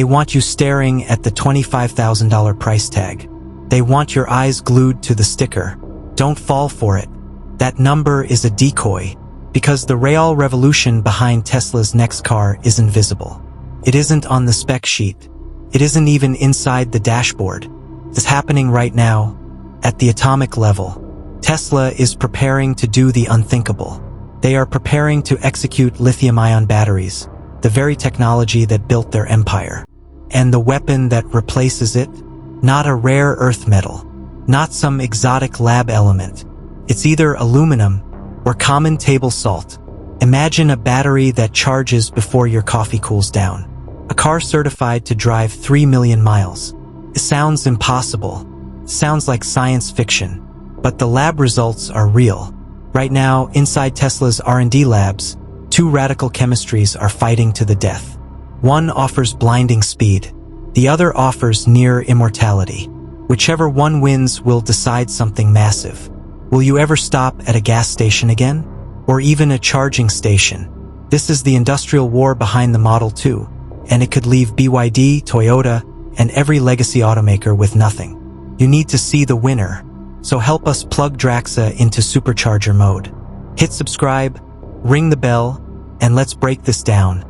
they want you staring at the $25,000 price tag. They want your eyes glued to the sticker. Don't fall for it. That number is a decoy, because the real revolution behind Tesla's next car is invisible. It isn't on the spec sheet. It isn't even inside the dashboard. It's happening right now, at the atomic level. Tesla is preparing to do the unthinkable. They are preparing to execute lithium-ion batteries, the very technology that built their empire. And the weapon that replaces it? Not a rare earth metal, not some exotic lab element. It's either aluminum or common table salt. Imagine a battery that charges before your coffee cools down. A car certified to drive 3 million miles. It sounds impossible. It sounds like science fiction. But the lab results are real. Right now, inside Tesla's R&D labs, two radical chemistries are fighting to the death. One offers blinding speed. The other offers near immortality. Whichever one wins will decide something massive. Will you ever stop at a gas station again? Or even a charging station? This is the industrial war behind the Model 2, and it could leave BYD, Toyota, and every legacy automaker with nothing. You need to see the winner. So help us plug Draxa into supercharger mode. Hit subscribe, ring the bell, and let's break this down,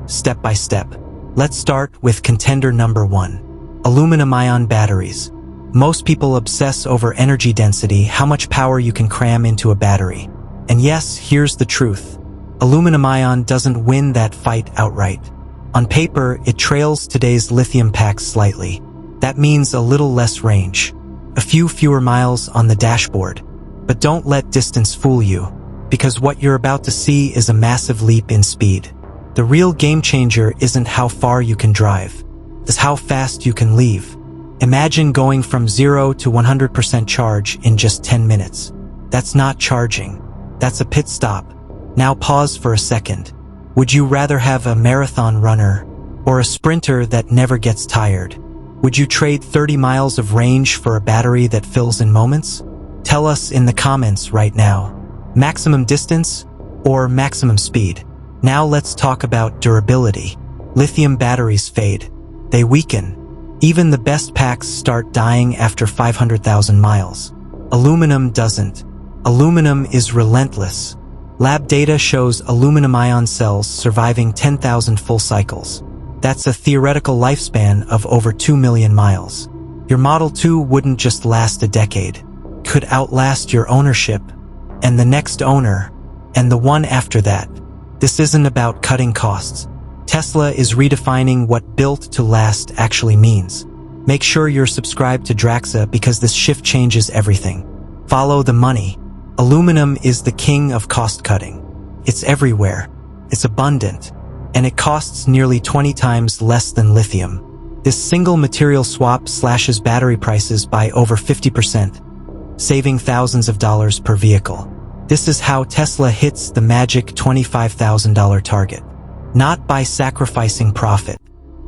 step by step. Let's start with contender number 1. Aluminum-ion batteries. Most people obsess over energy density, how much power you can cram into a battery. And yes, here's the truth. Aluminum-ion doesn't win that fight outright. On paper, it trails today's lithium packs slightly. That means a little less range. A few fewer miles on the dashboard. But don't let distance fool you, because what you're about to see is a massive leap in speed. The real game changer isn't how far you can drive. It's how fast you can leave. Imagine going from 0 to 100% charge in just 10 minutes. That's not charging. That's a pit stop. Now pause for a second. Would you rather have a marathon runner or a sprinter that never gets tired? Would you trade 30 miles of range for a battery that fills in moments? Tell us in the comments right now. Maximum distance or maximum speed? Now let's talk about durability. Lithium batteries fade. They weaken. Even the best packs start dying after 500,000 miles. Aluminum doesn't. Aluminum is relentless. Lab data shows aluminum-ion cells surviving 10,000 full cycles. That's a theoretical lifespan of over 2 million miles. Your Model 2 wouldn't just last a decade. It could outlast your ownership, and the next owner, and the one after that. This isn't about cutting costs. Tesla is redefining what built to last actually means. Make sure you're subscribed to Draxa because this shift changes everything. Follow the money. Aluminum is the king of cost cutting. It's everywhere. It's abundant. And it costs nearly 20 times less than lithium. This single material swap slashes battery prices by over 50%, saving thousands of dollars per vehicle. This is how Tesla hits the magic $25,000 target. Not by sacrificing profit,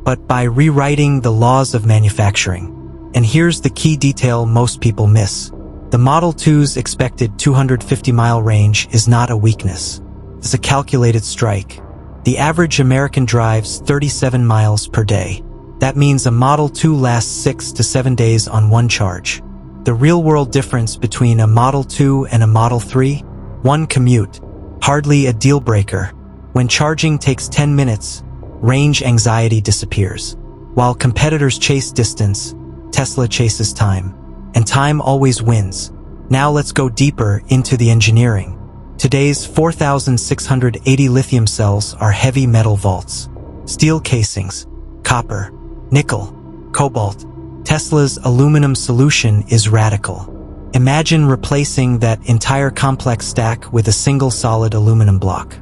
but by rewriting the laws of manufacturing. And here's the key detail most people miss. The Model 2's expected 250-mile range is not a weakness. It's a calculated strike. The average American drives 37 miles per day. That means a Model 2 lasts 6 to 7 days on one charge. The real-world difference between a Model 2 and a Model 3? One commute. Hardly a deal-breaker. When charging takes 10 minutes, range anxiety disappears. While competitors chase distance, Tesla chases time. And time always wins. Now let's go deeper into the engineering. Today's 4,680 lithium cells are heavy metal vaults. Steel casings, copper, nickel, cobalt. Tesla's aluminum solution is radical. Imagine replacing that entire complex stack with a single solid aluminum block.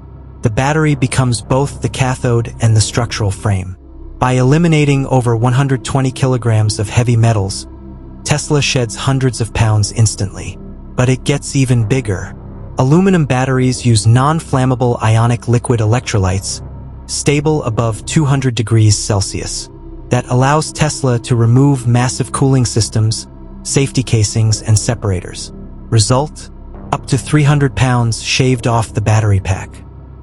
The battery becomes both the cathode and the structural frame. By eliminating over 120 kilograms of heavy metals, Tesla sheds hundreds of pounds instantly. But it gets even bigger. Aluminum batteries use non-flammable ionic liquid electrolytes, stable above 200 degrees Celsius. That allows Tesla to remove massive cooling systems, safety casings, and separators. Result? Up to 300 pounds shaved off the battery pack.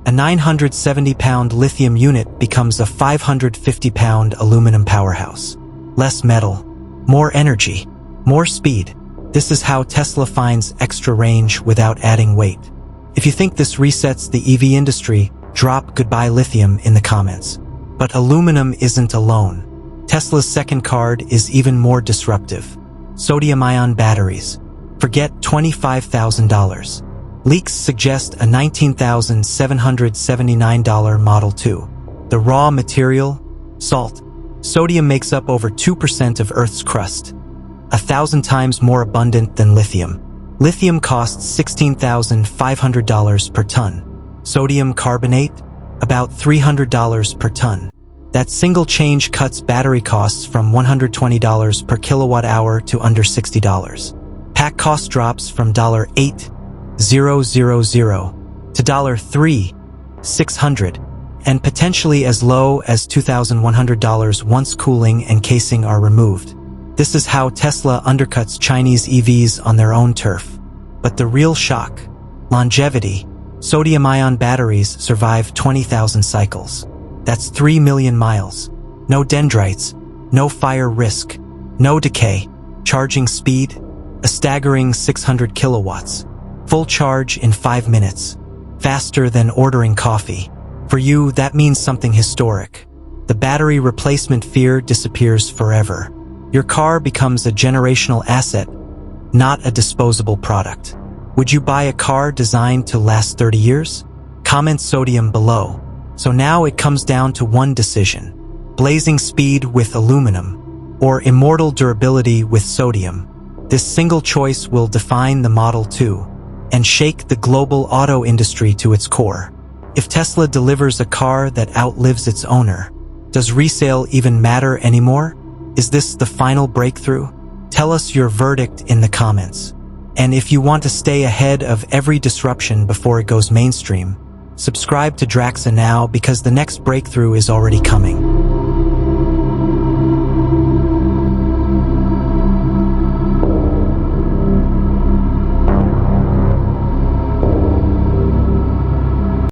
A 970-pound lithium unit becomes a 550-pound aluminum powerhouse. Less metal, more energy, more speed. This is how Tesla finds extra range without adding weight. If you think this resets the EV industry, drop "goodbye lithium" in the comments. But aluminum isn't alone. Tesla's second card is even more disruptive. Sodium-ion batteries. Forget $25,000. Leaks suggest a $19,779 Model 2. The raw material? Salt. Sodium makes up over 2% of Earth's crust. 1,000 times more abundant than lithium. Lithium costs $16,500 per ton. Sodium carbonate? About $300 per ton. That single change cuts battery costs from $120 per kilowatt hour to under $60. Pack cost drops from $8,000 to $3,600, and potentially as low as $2,100 once cooling and casing are removed. This is how Tesla undercuts Chinese EVs on their own turf. But the real shock: longevity. Sodium-ion batteries survive 20,000 cycles. That's 3 million miles. No dendrites, no fire risk, no decay. Charging speed? A staggering 600 kilowatts. Full charge in 5 minutes. Faster than ordering coffee. For you, that means something historic. The battery replacement fear disappears forever. Your car becomes a generational asset, not a disposable product. Would you buy a car designed to last 30 years? Comment sodium below. So now it comes down to one decision: blazing speed with aluminum, or immortal durability with sodium. This single choice will define the Model 2 and shake the global auto industry to its core. If Tesla delivers a car that outlives its owner, does resale even matter anymore? Is this the final breakthrough? Tell us your verdict in the comments. And if you want to stay ahead of every disruption before it goes mainstream, subscribe to Draxa now, because the next breakthrough is already coming.